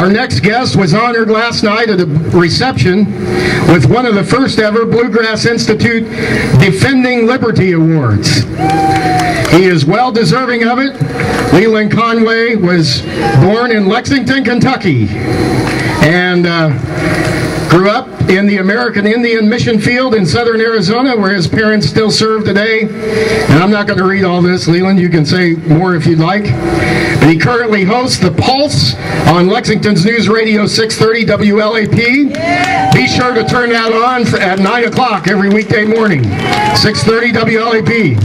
Our next guest was honored last night at a reception with one of the first ever Bluegrass Institute Defending Liberty Awards. He is well deserving of it. Leland Conway was born in Lexington, Kentucky, and grew up in the American Indian Mission Field in southern Arizona, where his parents still serve today. And I'm not going to read all this, Leland. You can say more if you'd like. But he currently hosts The Pulse on Lexington's News Radio 630 WLAP. Yeah. Be sure to turn that on at 9 o'clock every weekday morning, 630 WLAP.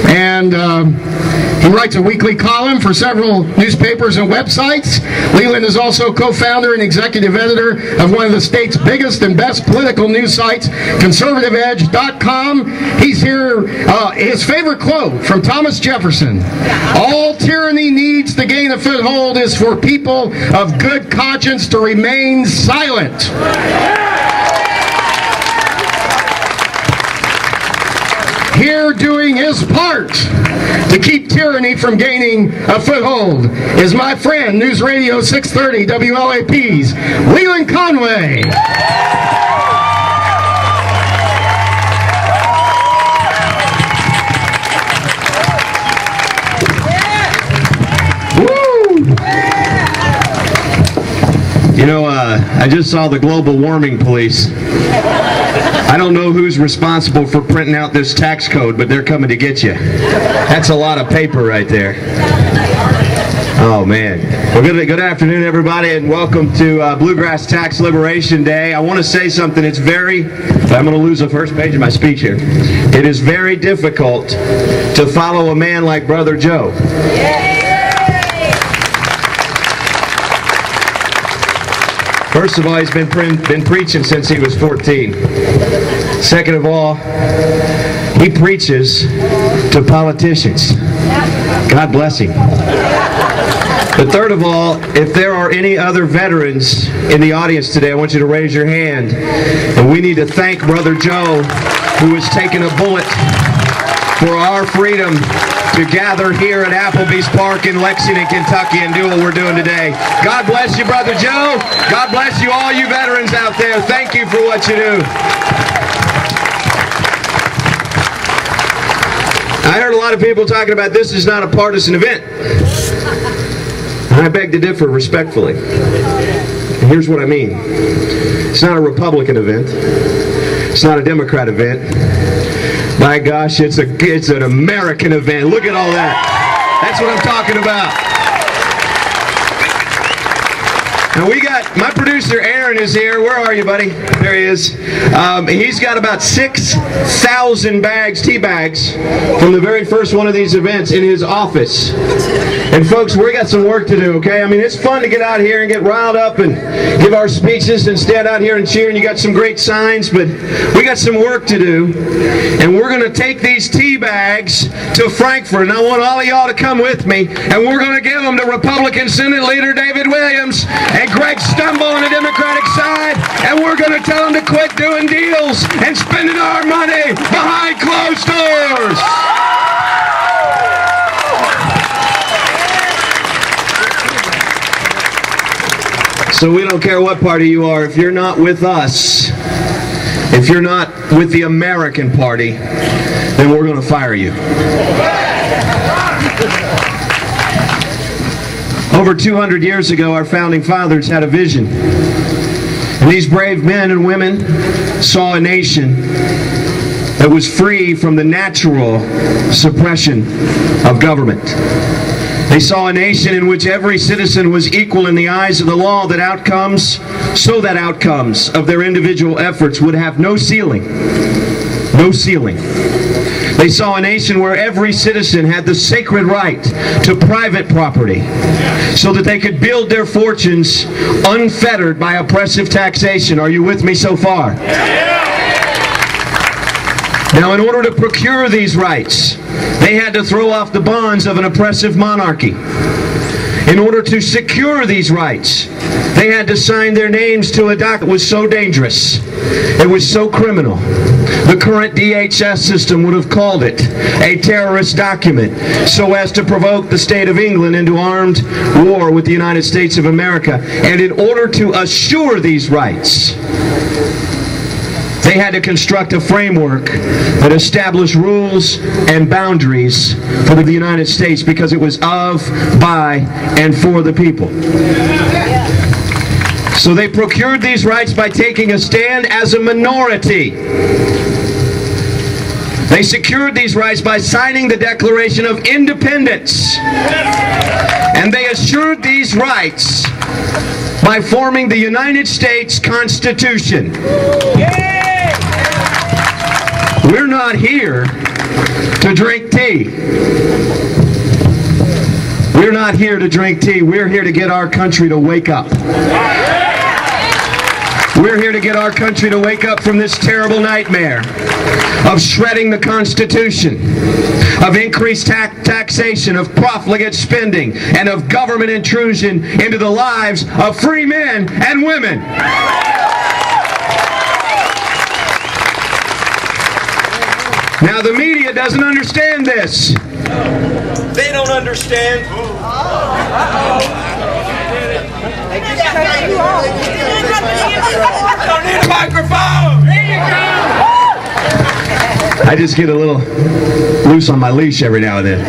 And he writes a weekly column for several newspapers and websites. Leland is also co-founder and executive editor of one of the state's biggest and best political news sites, conservativeedge.com. He's here. His favorite quote from Thomas Jefferson: "All tyranny needs to gain a foothold is for people of good conscience to remain silent." Here doing his part to keep tyranny from gaining a foothold is my friend, News Radio 630 WLAP's Leland Conway. You know, I just saw the global warming police. I don't know who's responsible for printing out this tax code, but they're coming to get you. That's a lot of paper right there. Oh, man. Well, good afternoon, everybody, and welcome to Bluegrass Tax Liberation Day. I want to say something. I'm going to lose the first page of my speech here. It is very difficult to follow a man like Brother Joe. First of all, he's been preaching since he was 14. Second of all, he preaches to politicians. God bless him. But third of all, if there are any other veterans in the audience today, I want you to raise your hand. And we need to thank Brother Joe, who has taken a bullet for our freedom to gather here at Applebee's Park in Lexington, Kentucky, and do what we're doing today. God bless you, Brother Joe. God bless you, all you veterans out there. Thank you for what you do. I heard a lot of people talking about this is not a partisan event. And I beg to differ respectfully. And here's what I mean. It's not a Republican event. It's not a Democrat event. My gosh, it's an American event. Look at all that. That's what I'm talking about. Now we got, my producer Aaron is here. Where are you, buddy? There he is. He's got about 6,000 bags, tea bags, from the very first one of these events in his office. And folks, we got some work to do, okay? I mean, it's fun to get out here and get riled up and give our speeches and stand out here and cheer, and you got some great signs, but we got some work to do. And we're going to take these tea bags to Frankfurt, and I want all of y'all to come with me, and we're going to give them to Republican Senate Leader David Williams and Greg Stumble on the Democratic side, and we're going to tell them to quit doing deals and spending our money behind closed doors. So we don't care what party you are. If you're not with us, if you're not with the American Party, then we're going to fire you. Over 200 years ago, our founding fathers had a vision. And these brave men and women saw a nation that was free from the natural suppression of government. They saw a nation in which every citizen was equal in the eyes of the law, that outcomes of their individual efforts would have no ceiling. No ceiling. They saw a nation where every citizen had the sacred right to private property so that they could build their fortunes unfettered by oppressive taxation. Are you with me so far? Now, in order to procure these rights, they had to throw off the bonds of an oppressive monarchy. In order to secure these rights, they had to sign their names to a document that was so dangerous. It was so criminal. The current DHS system would have called it a terrorist document so as to provoke the state of England into armed war with the United States of America. And in order to assure these rights, they had to construct a framework that established rules and boundaries for the United States because it was of, by, and for the people. So they procured these rights by taking a stand as a minority. They secured these rights by signing the Declaration of Independence. And they assured these rights by forming the United States Constitution. We're not here to drink tea. We're not here to drink tea. We're here to get our country to wake up. We're here to get our country to wake up from this terrible nightmare of shredding the Constitution, of increased taxation, of profligate spending, and of government intrusion into the lives of free men and women. Now the media doesn't understand this. They don't understand. They just cut you off. Don't need a microphone. I just get a little loose on my leash every now and then.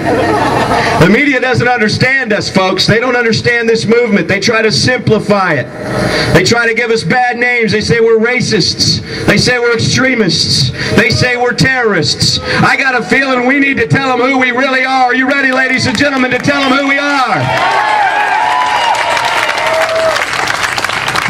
The media doesn't understand us, folks. They don't understand this movement. They try to simplify it. They try to give us bad names. They say we're racists. They say we're extremists. They say we're terrorists. I got a feeling we need to tell them who we really are. Are you ready, ladies and gentlemen, to tell them who we are?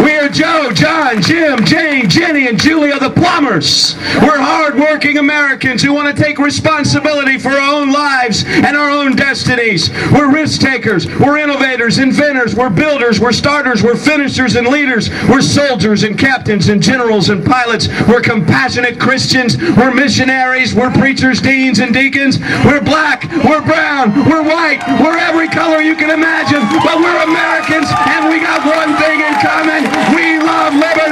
We are Joe, John, Jim, Jane, Jenny, and Julia the plumbers. We're hard-working Americans who want to take responsibility for our own lives and our own destinies. We're risk-takers. We're innovators, inventors. We're builders. We're starters. We're finishers and leaders. We're soldiers and captains and generals and pilots. We're compassionate Christians. We're missionaries. We're preachers, deans, and deacons. We're black. We're brown. We're white. We're every color you can imagine. But we're Americans, and we got one thing in common. We love liberty!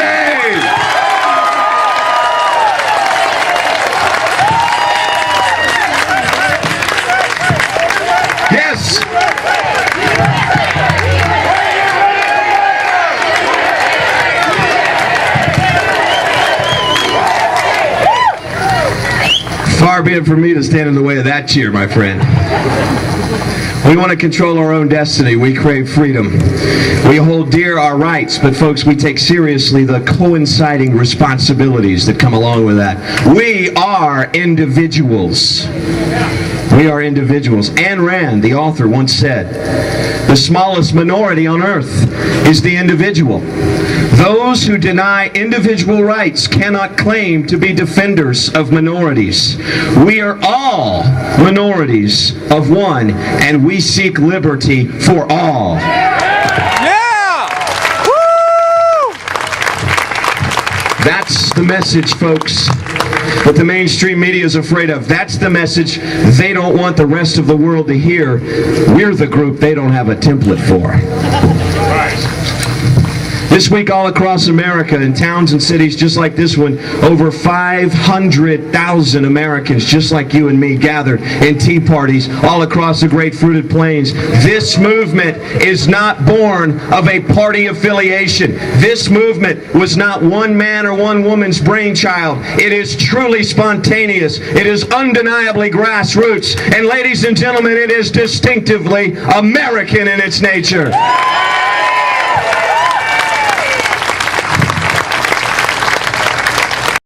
Yes! Far be it from me to stand in the way of that cheer, my friend. We want to control our own destiny. We crave freedom. We hold dear our rights, but folks, we take seriously the coinciding responsibilities that come along with that. We are individuals. We are individuals. Ayn Rand, the author, once said, the smallest minority on earth is the individual. Those who deny individual rights cannot claim to be defenders of minorities. We are all minorities of one, and we seek liberty for all. Yeah! Woo! That's the message, folks, that the mainstream media is afraid of. That's the message they don't want the rest of the world to hear. We're the group they don't have a template for. This week all across America, in towns and cities just like this one, over 500,000 Americans just like you and me gathered in tea parties all across the great fruited plains. This movement is not born of a party affiliation. This movement was not one man or one woman's brainchild. It is truly spontaneous. It is undeniably grassroots. And ladies and gentlemen, it is distinctively American in its nature.